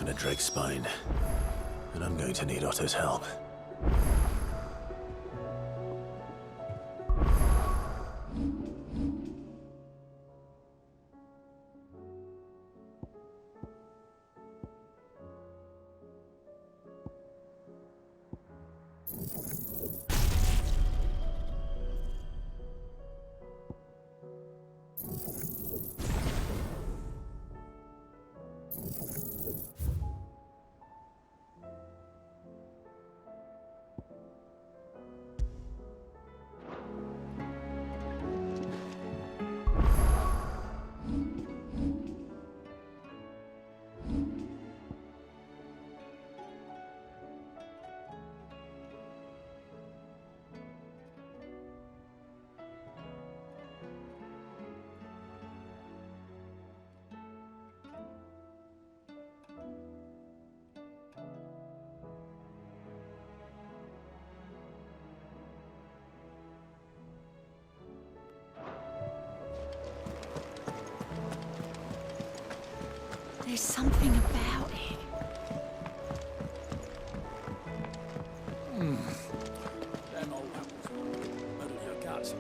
happen to Drake's spine, and I'm going to need Otto's help. There's something about it. Them old apples, middle of your guts.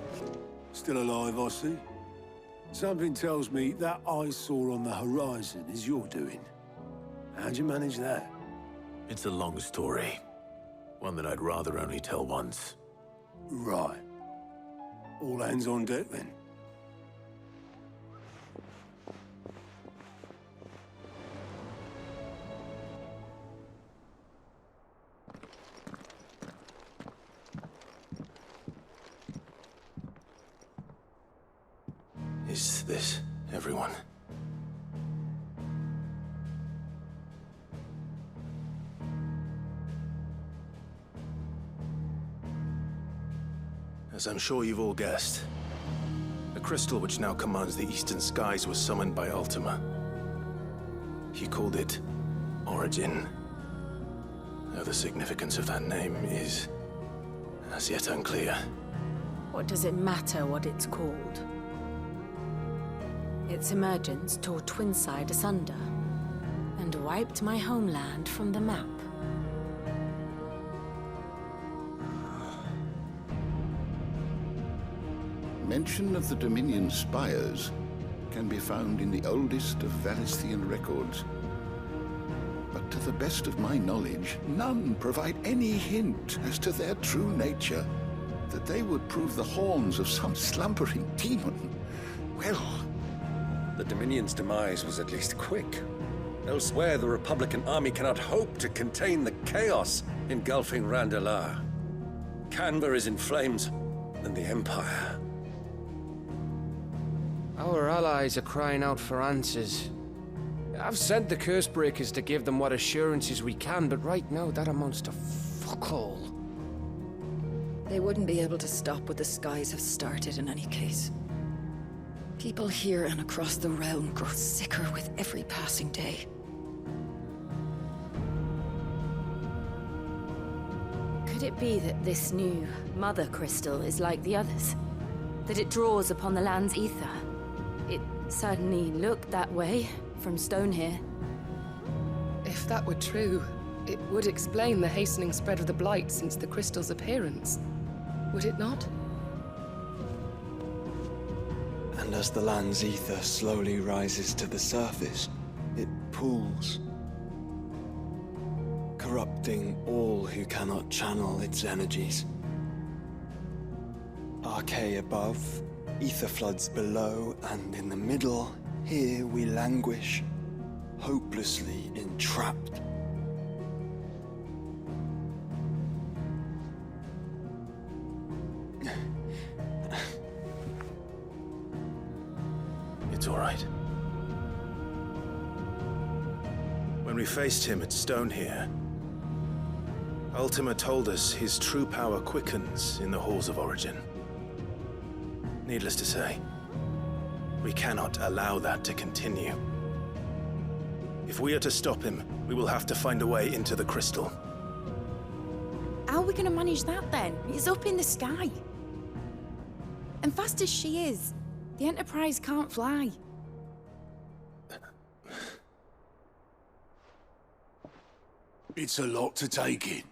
Still alive, I see. Something tells me that eyesore on the horizon is your doing. How'd you manage that? It's a long story. One that I'd rather only tell once. Right. All hands on deck, then. Is this everyone? As I'm sure you've all guessed, the crystal which now commands the eastern skies was summoned by Ultima. He called it Origin. Though the significance of that name is as yet unclear. What does it matter what it's called? Its emergence tore Twinside asunder and wiped my homeland from the map. Mention of the Dominion spires can be found in the oldest of Valisthian records. But to the best of my knowledge, none provide any hint as to their true nature. That they would prove the horns of some slumbering demon. Well, the Dominion's demise was at least quick. Elsewhere, the Republican army cannot hope to contain the chaos engulfing Randalar. Canberra is in flames, and the Empire. Our allies are crying out for answers. I've sent the Cursebreakers to give them what assurances we can, but right now that amounts to fuck all. They wouldn't be able to stop what the skies have started in any case. People here and across the realm grow sicker with every passing day. Could it be that this new Mother Crystal is like the others? That it draws upon the land's ether? It certainly looked that way from stone here. If that were true, it would explain the hastening spread of the Blight since the crystal's appearance. Would it not? And as the land's ether slowly rises to the surface, it pools, corrupting all who cannot channel its energies. Archay above, ether floods below, and in the middle, here we languish, hopelessly entrapped. It's all right. When we faced him at Stone here, Ultima told us his true power quickens in the halls of Origin. Needless to say, we cannot allow that to continue. If we are to stop him, we will have to find a way into the crystal. How are we going to manage that then? It's up in the sky. And fast as she is, the Enterprise can't fly. It's a lot to take in,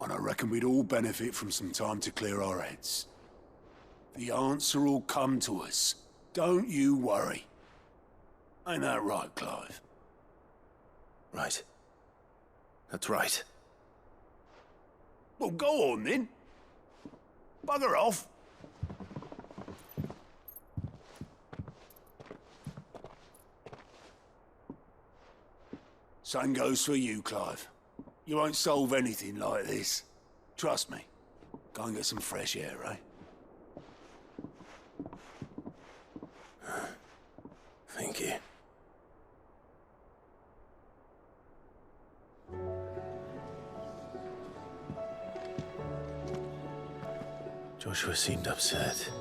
and I reckon we'd all benefit from some time to clear our heads. The answer will come to us. Don't you worry. Ain't that right, Clive? Right. That's right. Well, go on then. Bugger off. Same goes for you, Clive. You won't solve anything like this. Trust me. Go and get some fresh air, eh? Thank you. Joshua seemed upset.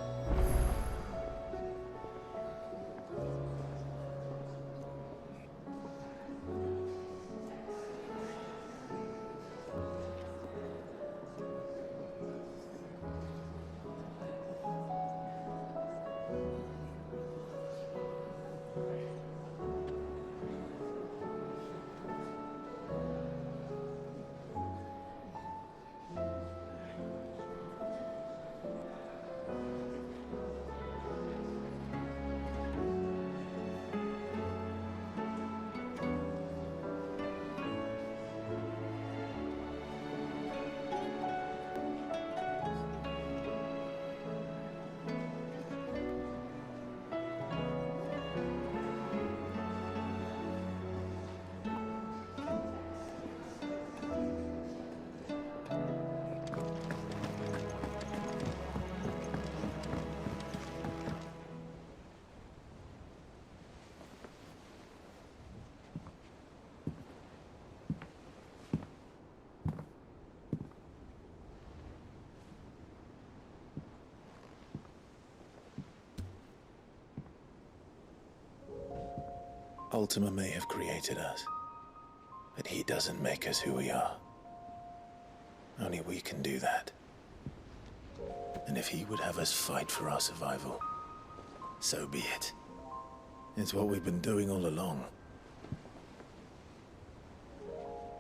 Ultima may have created us, but he doesn't make us who we are. Only we can do that. And if he would have us fight for our survival, so be it. It's what we've been doing all along.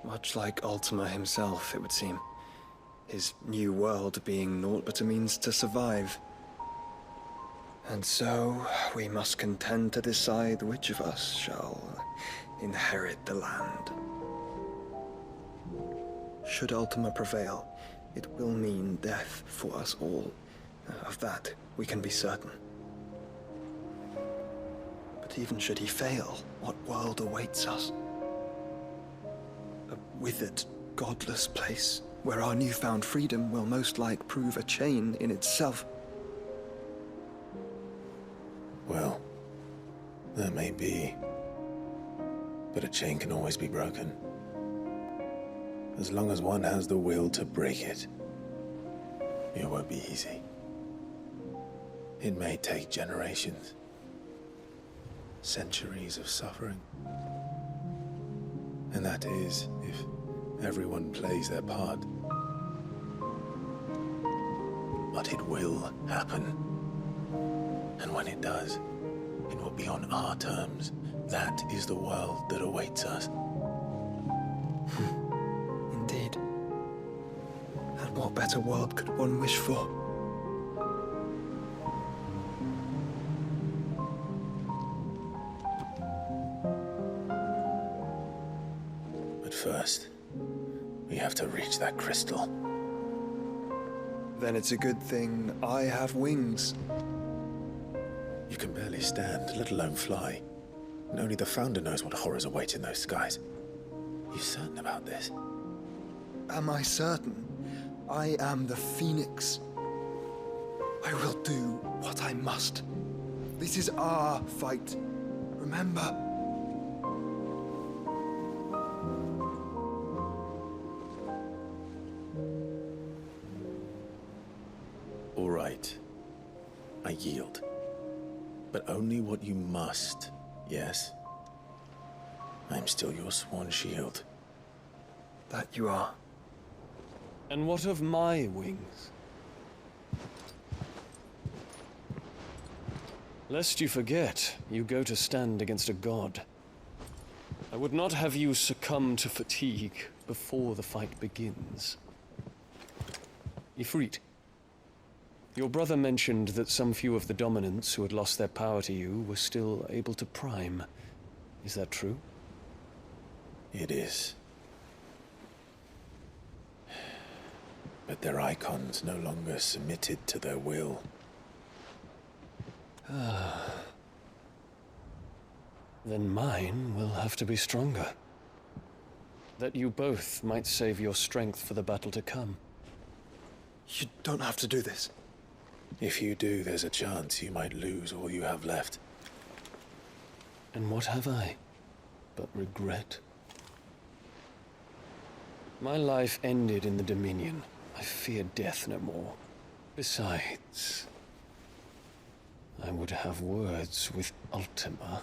Much like Ultima himself, it would seem. His new world being naught but a means to survive. And so, we must contend to decide which of us shall inherit the land. Should Ultima prevail, it will mean death for us all. Of that, we can be certain. But even should he fail, what world awaits us? A withered, godless place, where our newfound freedom will most like prove a chain in itself. Well, that may be. But a chain can always be broken. As long as one has the will to break it. It won't be easy. It may take generations. Centuries of suffering. And that is, if everyone plays their part. But it will happen. And when it does, it will be on our terms. That is the world that awaits us. Indeed. And what better world could one wish for? But first, we have to reach that crystal. Then it's a good thing I have wings. You can barely stand, let alone fly. And only the Founder knows what horrors await in those skies. You certain about this? Am I certain? I am the Phoenix. I will do what I must. This is our fight. Remember? All right. I yield. But only what you must, yes? I'm still your sworn shield. That you are. And what of my wings? Lest you forget, you go to stand against a god. I would not have you succumb to fatigue before the fight begins. Ifrit, your brother mentioned that some few of the dominants who had lost their power to you were still able to prime. Is that true? It is. But their icons no longer submitted to their will. Then mine will have to be stronger. That you both might save your strength for the battle to come. You don't have to do this. If you do, there's a chance you might lose all you have left. And what have I but regret? My life ended in the Dominion. I fear death no more. Besides, I would have words with Ultima.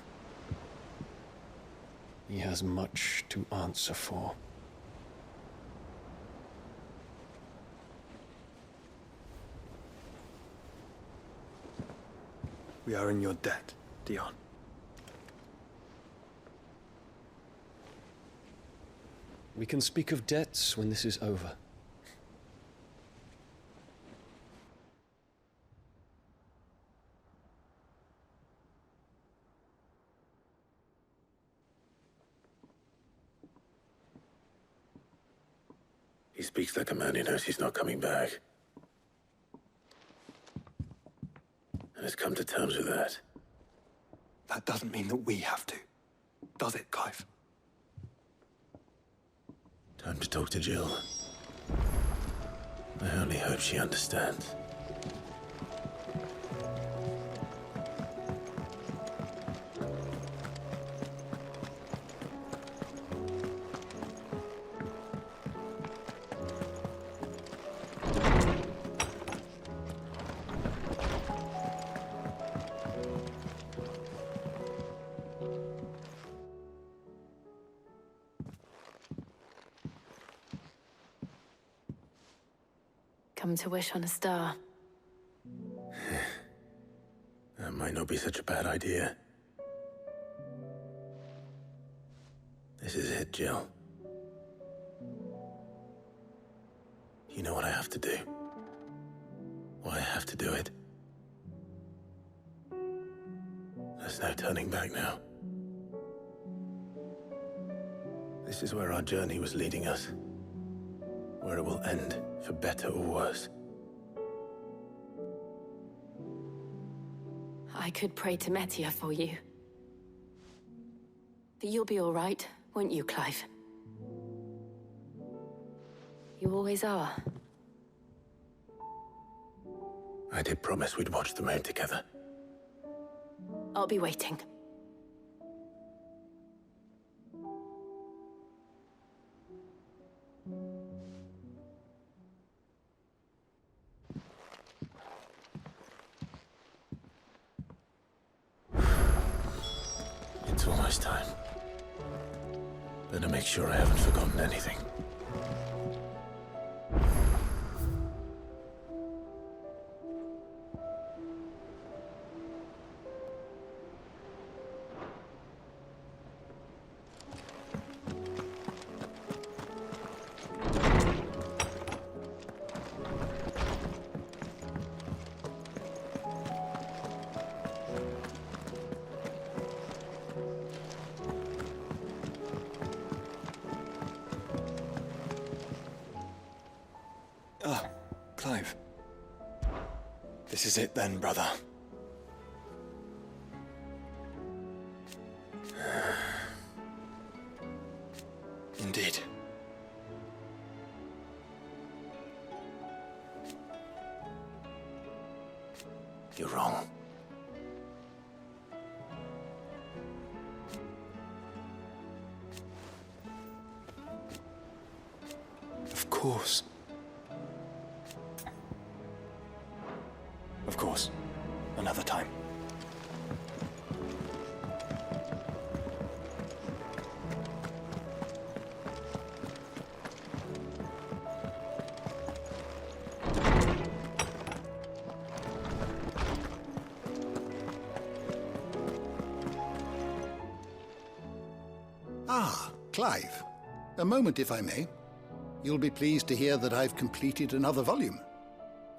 He has much to answer for. We are in your debt, Dion. We can speak of debts when this is over. He speaks like a man who knows he's not coming back. And has come to terms with that. That doesn't mean that we have to, does it, Clive? Time to talk to Jill. I only hope she understands. Come to wish on a star. That might not be such a bad idea. This is it, Jill. You know what I have to do. Why I have to do it. There's no turning back now. This is where our journey was leading us. Where it will end, for better or worse. I could pray to Metia for you. But you'll be all right, won't you, Clive? You always are. I did promise we'd watch the moon together. I'll be waiting. It's almost time. Better make sure I haven't forgotten anything. Clive. This is it then, brother. Indeed. You're wrong. Of course. Of course. Another time. Clive, a moment if I may. You'll be pleased to hear that I've completed another volume.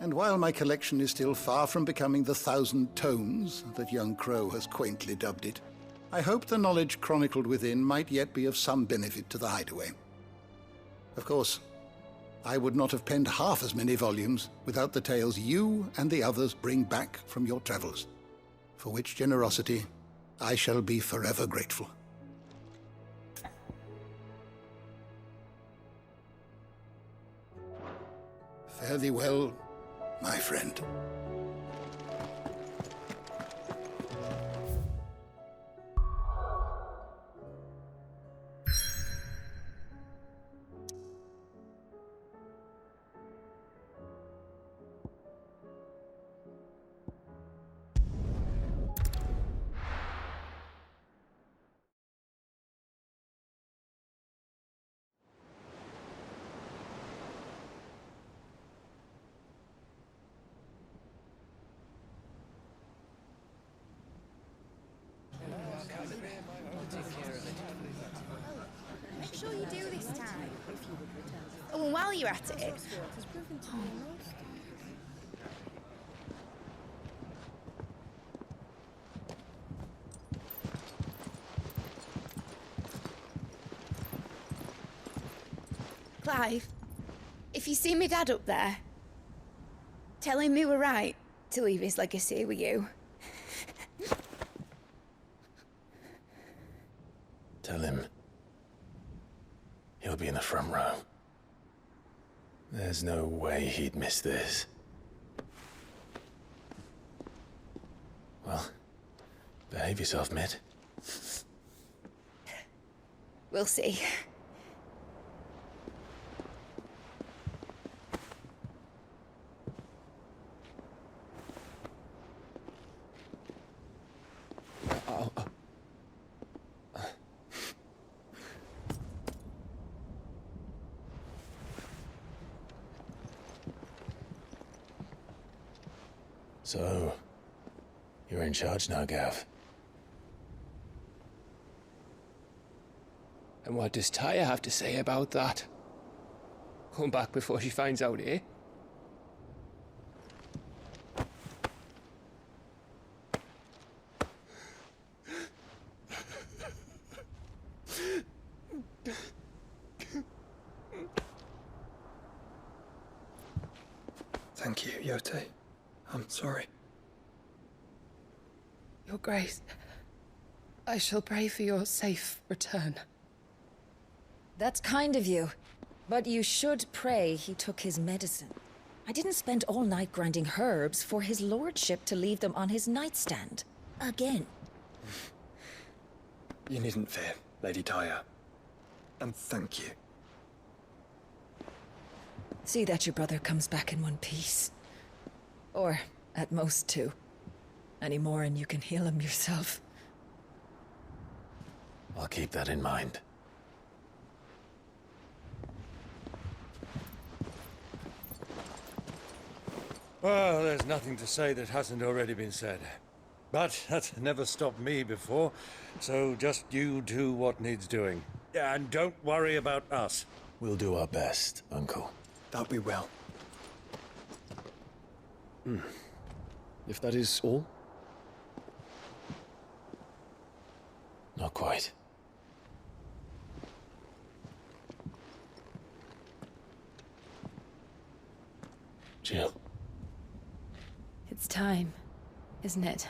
And while my collection is still far from becoming the 1,000 tomes that young Crow has quaintly dubbed it, I hope the knowledge chronicled within might yet be of some benefit to the Hideaway. Of course, I would not have penned half as many volumes without the tales you and the others bring back from your travels, for which generosity I shall be forever grateful. Fare thee well, my friend. Make sure you do this time. Oh, and while you're at it... Clive, if you see me dad up there, tell him we were right to leave his legacy with you. Tell him he'll be in the front row. There's no way he'd miss this. Well, behave yourself, Mitt. We'll see. So, you're in charge now, Gav. And what does Tyre have to say about that? Come back before she finds out, eh? Thank you, Yote. I'm sorry. Your Grace, I shall pray for your safe return. That's kind of you. But you should pray he took his medicine. I didn't spend all night grinding herbs for his lordship to leave them on his nightstand. Again. You needn't fear, Lady Tyre. And thank you. See that your brother comes back in one piece. Or, at most, two. Any more and you can heal him yourself. I'll keep that in mind. Well, there's nothing to say that hasn't already been said. But that's never stopped me before, so just you do what needs doing. And don't worry about us. We'll do our best, Uncle. That we will. If that is all? Not quite. Jill. It's time, isn't it?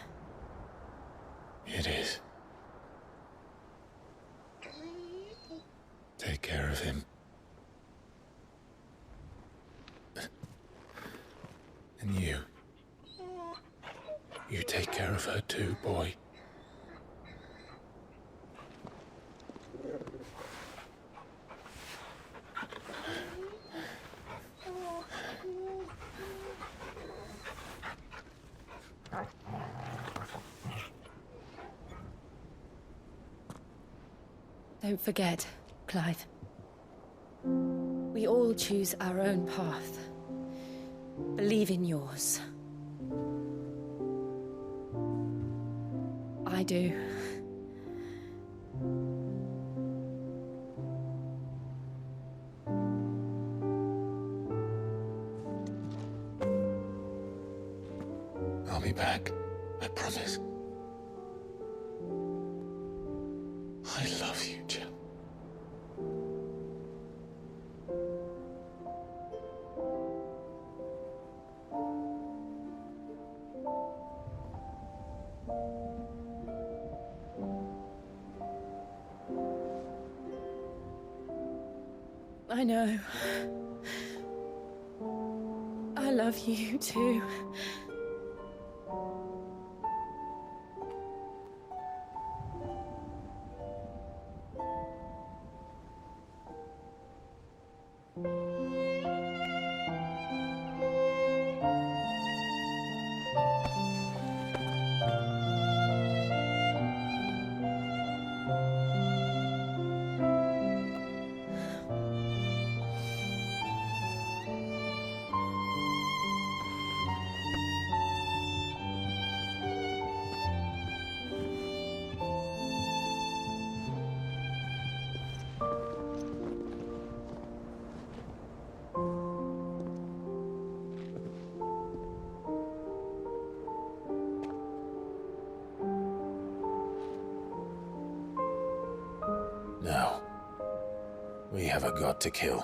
It is. Take care of him. And you. You take care of her too, boy. Don't forget, Clive. We all choose our own path. Believe in yours. I do. I'll be back. I promise. I love you, Jim. I know. I love you too. Now, we have a god to kill.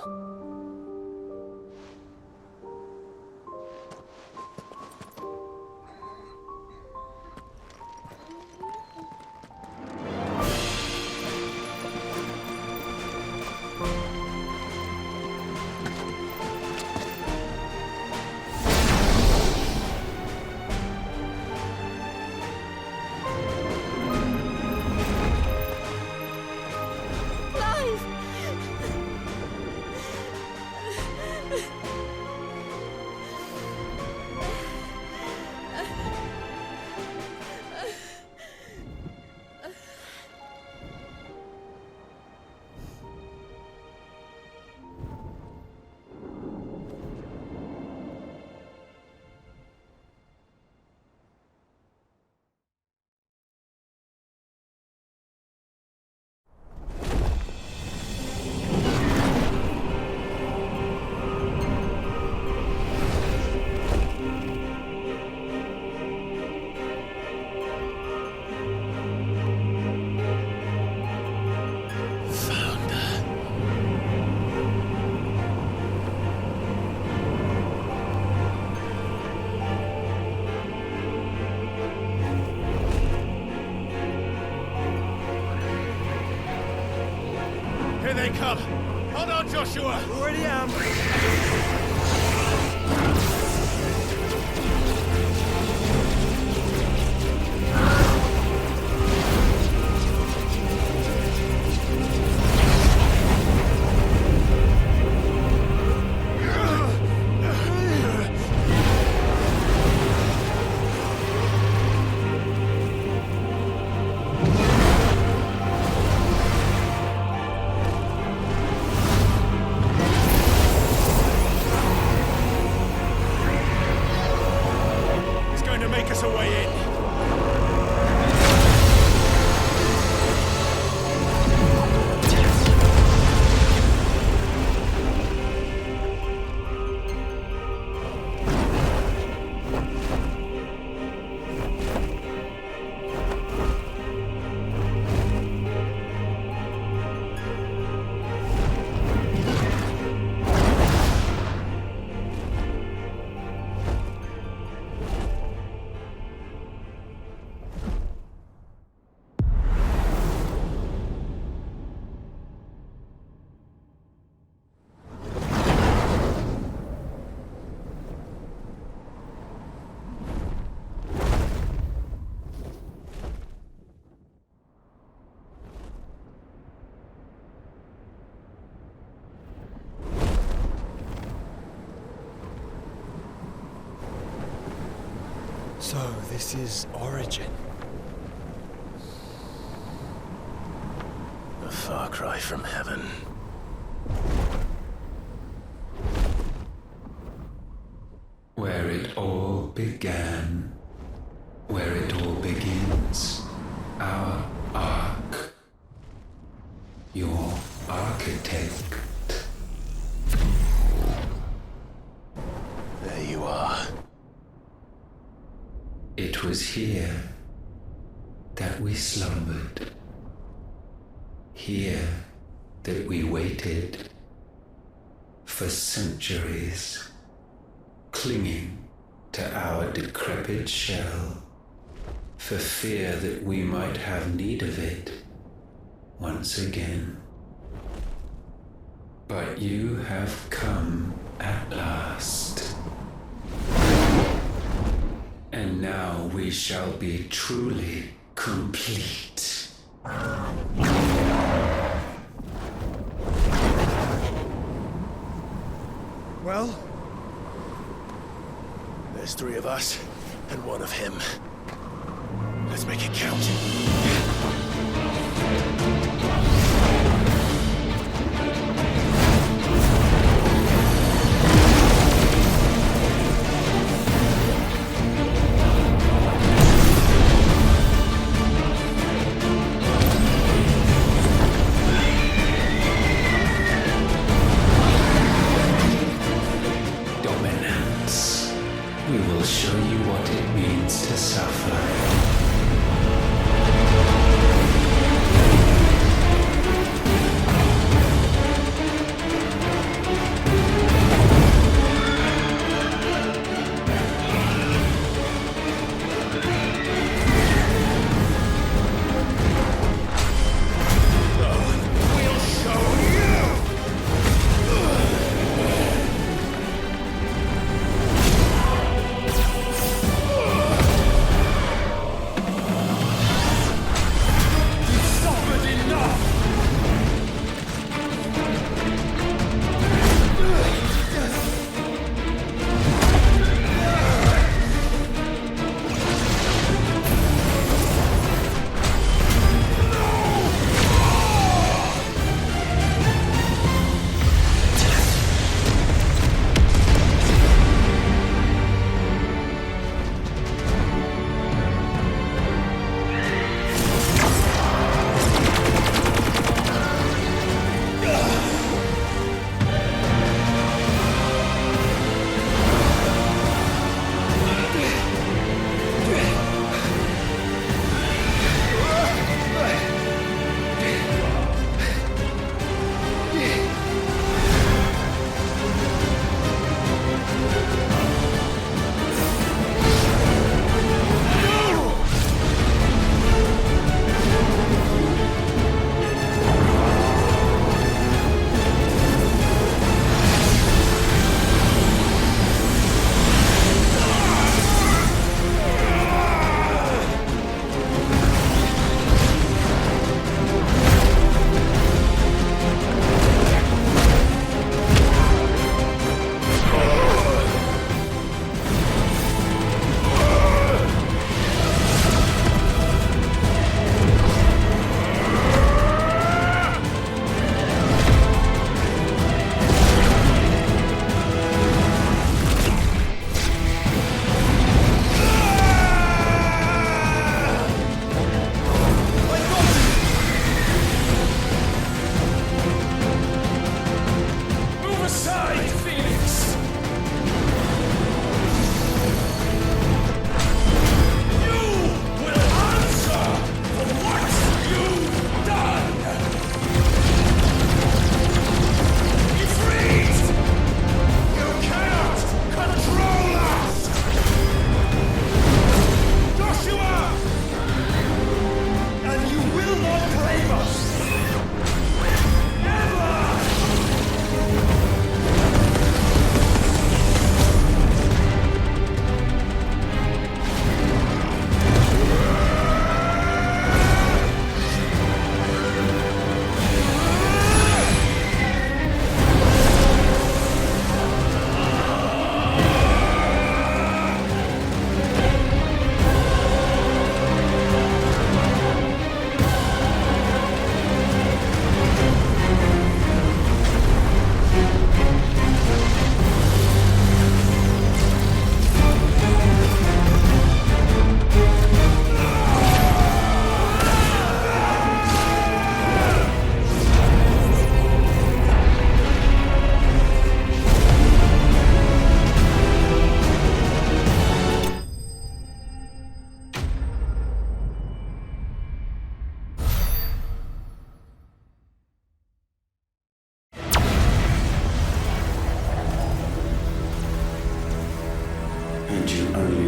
Here they come! Hold on, Joshua! Already am! So, this is Origin. A far cry from heaven. Where it all began, where it all begins, our ark, your architect. There you are. was here that we slumbered. Here that we waited for centuries, clinging to our decrepit shell, for fear that we might have need of it once again. But you have come at last. And now we shall be truly complete. Well, there's 3 of us and 1 of him. Let's make it count. Dominance. We will show you what it means to suffer.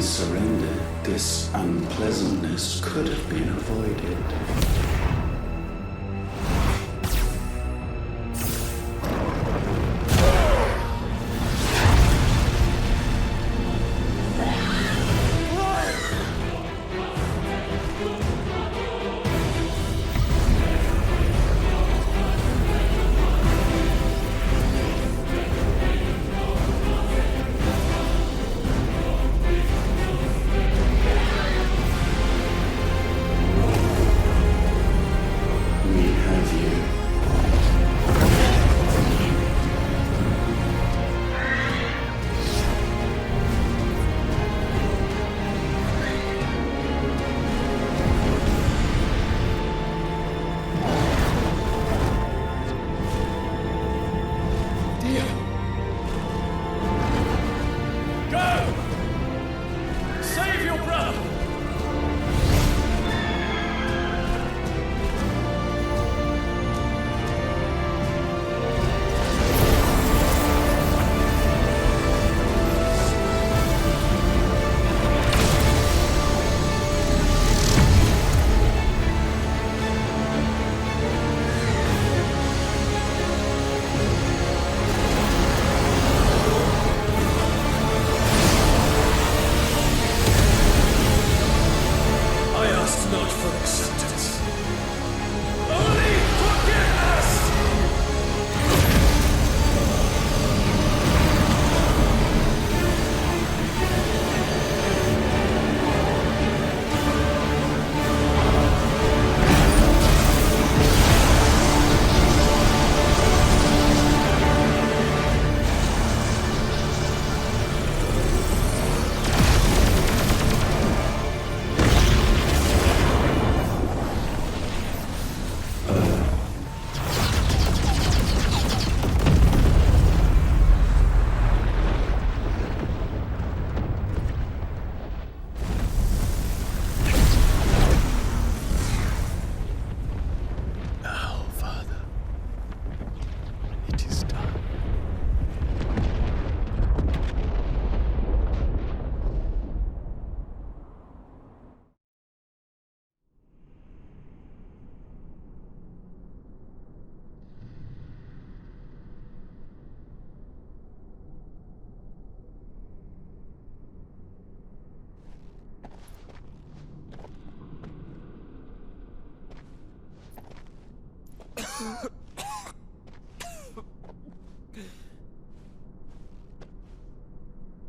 surrendered, this unpleasantness could have been avoided.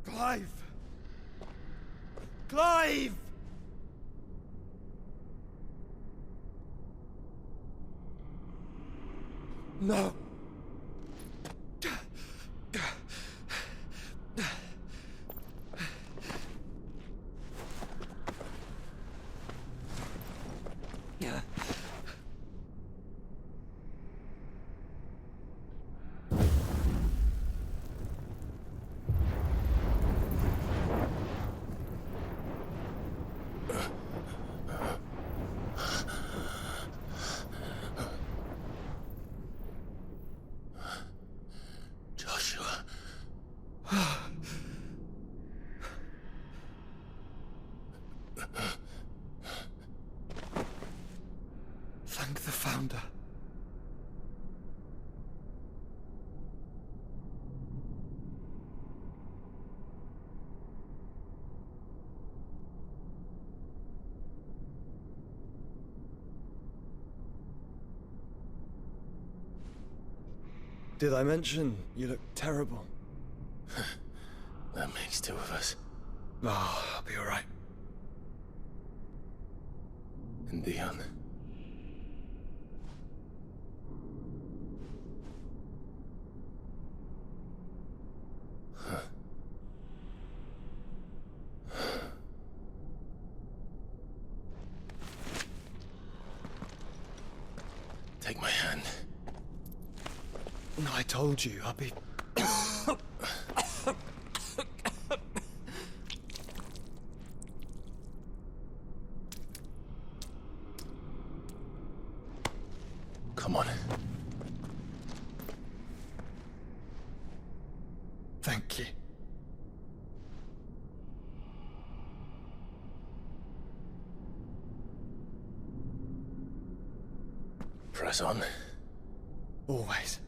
Clive! Clive! No. Thank the Founder. Did I mention you look terrible? That makes two of us. Oh, I'll be all right. And Dion. Take my hand. I told you, I'll be... Come on. Thank you. Press on. Always.